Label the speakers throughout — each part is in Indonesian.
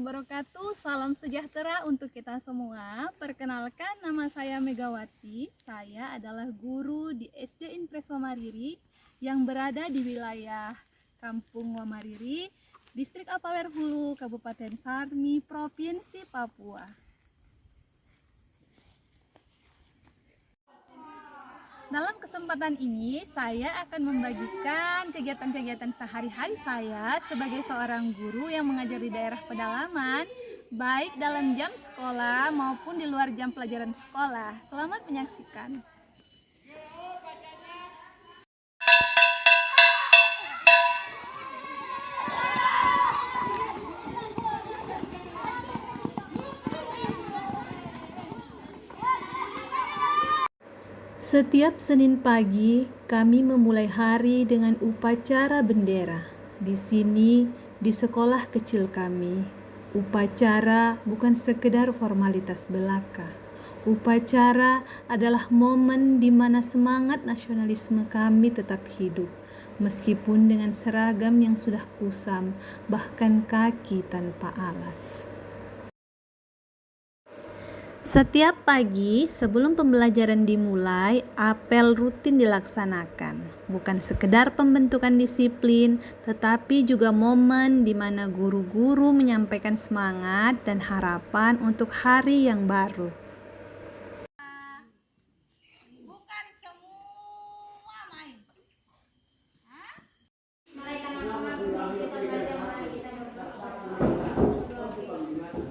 Speaker 1: wabarakatuh. Salam sejahtera untuk kita semua. Perkenalkan, nama saya Megawati. Saya adalah guru di SD Impres Wamariri yang berada di wilayah Kampung Wamariri, Distrik Apawer Hulu, Kabupaten Sarmi, Provinsi Papua. Dalam kesempatan ini, saya akan membagikan kegiatan-kegiatan sehari-hari saya sebagai seorang guru yang mengajar di daerah pedalaman, baik dalam jam sekolah maupun di luar jam pelajaran sekolah. Selamat menyaksikan. Setiap Senin pagi, kami memulai hari dengan upacara bendera. Di sini, di sekolah kecil kami, upacara bukan sekedar formalitas belaka. Upacara adalah momen di mana semangat nasionalisme kami tetap hidup, meskipun dengan seragam yang sudah kusam, bahkan kaki tanpa alas. Setiap pagi sebelum pembelajaran dimulai, apel rutin dilaksanakan. Bukan sekedar pembentukan disiplin, tetapi juga momen di mana guru-guru menyampaikan semangat dan harapan untuk hari yang baru. Bukan semua main. Mereka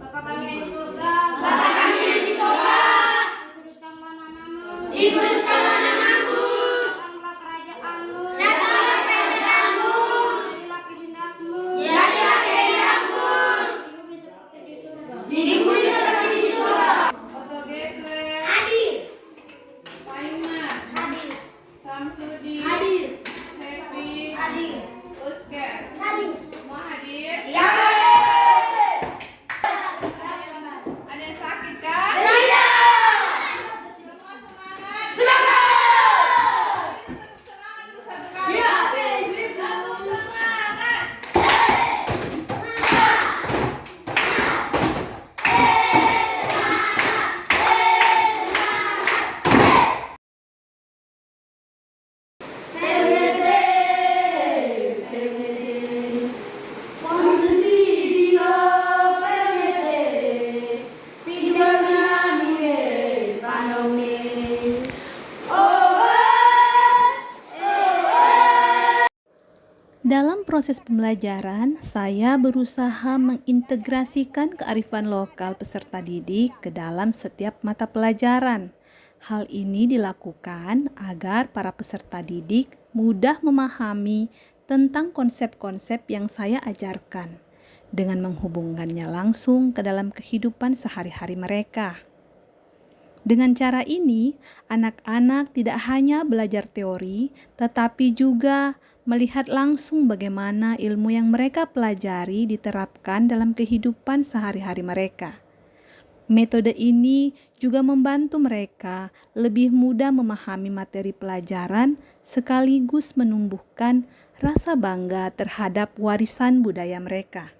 Speaker 1: Bapa kami yang di surga. Dikuduskanlah namamu, datanglah kerajaanmu, jadilah kehendakmu, di bumi seperti di surga. Oto Geswe, hadir. Payuna, hadir. Samsudi, hadir. Happy, hadir. Usker, hadir. Semua hadir? Ya. Ada yang sakit kah? Tidak. Dalam proses pembelajaran, saya berusaha mengintegrasikan kearifan lokal peserta didik ke dalam setiap mata pelajaran. Hal ini dilakukan agar para peserta didik mudah memahami tentang konsep-konsep yang saya ajarkan, dengan menghubungkannya langsung ke dalam kehidupan sehari-hari mereka. Dengan cara ini, anak-anak tidak hanya belajar teori, tetapi juga melihat langsung bagaimana ilmu yang mereka pelajari diterapkan dalam kehidupan sehari-hari mereka. Metode ini juga membantu mereka lebih mudah memahami materi pelajaran sekaligus menumbuhkan rasa bangga terhadap warisan budaya mereka.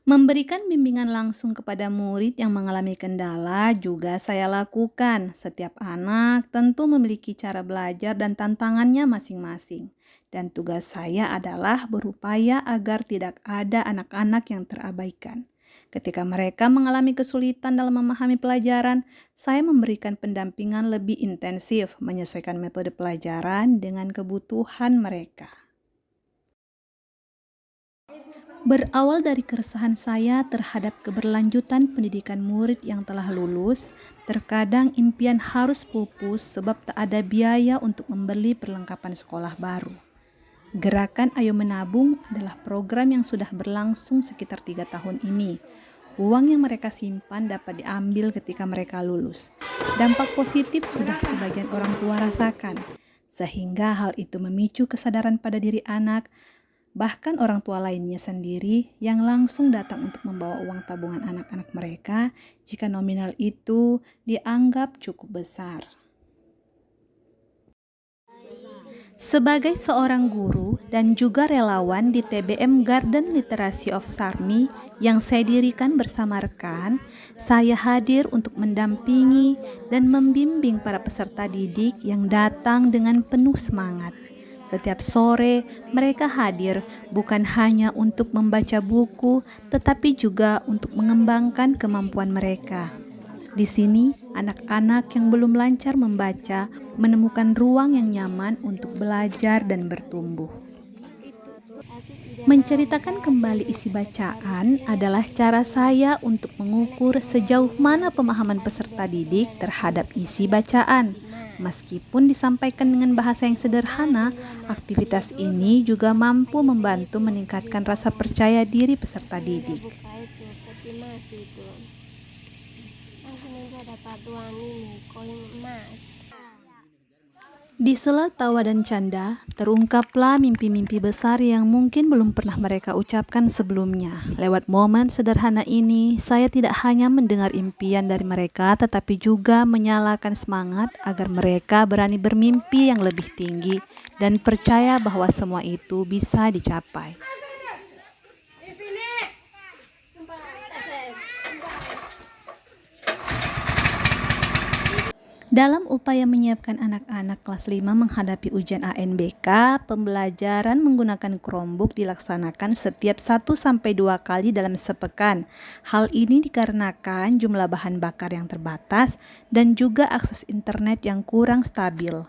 Speaker 1: Memberikan bimbingan langsung kepada murid yang mengalami kendala juga saya lakukan. Setiap anak tentu memiliki cara belajar dan tantangannya masing-masing. Dan tugas saya adalah berupaya agar tidak ada anak-anak yang terabaikan. Ketika mereka mengalami kesulitan dalam memahami pelajaran, saya memberikan pendampingan lebih intensif, menyesuaikan metode pelajaran dengan kebutuhan mereka. Berawal dari keresahan saya terhadap keberlanjutan pendidikan murid yang telah lulus, terkadang impian harus pupus sebab tak ada biaya untuk membeli perlengkapan sekolah baru. Gerakan Ayo Menabung adalah program yang sudah berlangsung sekitar 3 tahun ini. Uang yang mereka simpan dapat diambil ketika mereka lulus. Dampak positif sudah sebagian orang tua rasakan, sehingga hal itu memicu kesadaran pada diri anak, bahkan orang tua lainnya sendiri yang langsung datang untuk membawa uang tabungan anak-anak mereka jika nominal itu dianggap cukup besar. Sebagai seorang guru dan juga relawan di TBM Garden Literasi of Sarmi yang saya dirikan bersama rekan, saya hadir untuk mendampingi dan membimbing para peserta didik yang datang dengan penuh semangat. Setiap sore, mereka hadir bukan hanya untuk membaca buku, tetapi juga untuk mengembangkan kemampuan mereka. Di sini, anak-anak yang belum lancar membaca menemukan ruang yang nyaman untuk belajar dan bertumbuh. Menceritakan kembali isi bacaan adalah cara saya untuk mengukur sejauh mana pemahaman peserta didik terhadap isi bacaan. Meskipun disampaikan dengan bahasa yang sederhana, aktivitas ini juga mampu membantu meningkatkan rasa percaya diri peserta didik. Di sela tawa dan canda, terungkaplah mimpi-mimpi besar yang mungkin belum pernah mereka ucapkan sebelumnya. Lewat momen sederhana ini, saya tidak hanya mendengar impian dari mereka, tetapi juga menyalakan semangat agar mereka berani bermimpi yang lebih tinggi dan percaya bahwa semua itu bisa dicapai. Dalam upaya menyiapkan anak-anak kelas 5 menghadapi ujian ANBK, pembelajaran menggunakan Chromebook dilaksanakan setiap 1-2 kali dalam sepekan. Hal ini dikarenakan jumlah bahan bakar yang terbatas dan juga akses internet yang kurang stabil.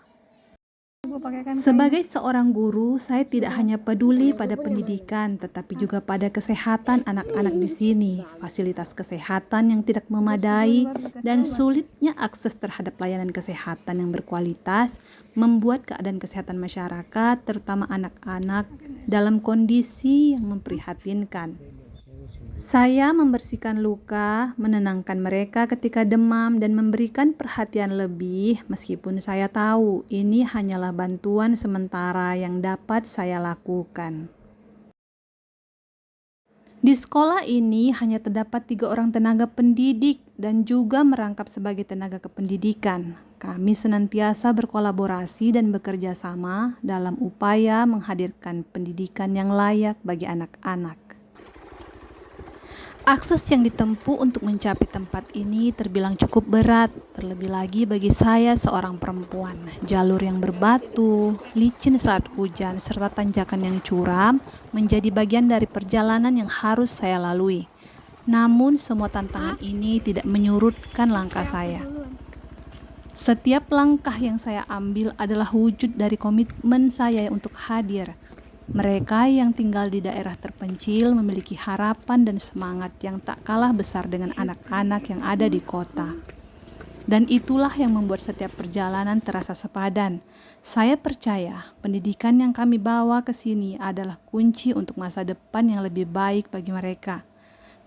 Speaker 1: Sebagai seorang guru, saya tidak hanya peduli pada pendidikan, tetapi juga pada kesehatan anak-anak di sini. Fasilitas kesehatan yang tidak memadai dan sulitnya akses terhadap layanan kesehatan yang berkualitas membuat keadaan kesehatan masyarakat, terutama anak-anak, dalam kondisi yang memprihatinkan. Saya membersihkan luka, menenangkan mereka ketika demam, dan memberikan perhatian lebih meskipun saya tahu ini hanyalah bantuan sementara yang dapat saya lakukan. Di sekolah ini hanya terdapat 3 orang tenaga pendidik dan juga merangkap sebagai tenaga kependidikan. Kami senantiasa berkolaborasi dan bekerja sama dalam upaya menghadirkan pendidikan yang layak bagi anak-anak. Akses yang ditempuh untuk mencapai tempat ini terbilang cukup berat, terlebih lagi bagi saya seorang perempuan. Jalur yang berbatu, licin saat hujan, serta tanjakan yang curam menjadi bagian dari perjalanan yang harus saya lalui. Namun semua tantangan ini tidak menyurutkan langkah saya. Setiap langkah yang saya ambil adalah wujud dari komitmen saya untuk hadir. Mereka yang tinggal di daerah terpencil memiliki harapan dan semangat yang tak kalah besar dengan anak-anak yang ada di kota. Dan itulah yang membuat setiap perjalanan terasa sepadan. Saya percaya pendidikan yang kami bawa ke sini adalah kunci untuk masa depan yang lebih baik bagi mereka.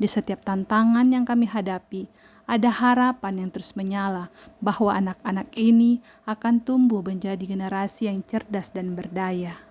Speaker 1: Di setiap tantangan yang kami hadapi, ada harapan yang terus menyala bahwa anak-anak ini akan tumbuh menjadi generasi yang cerdas dan berdaya.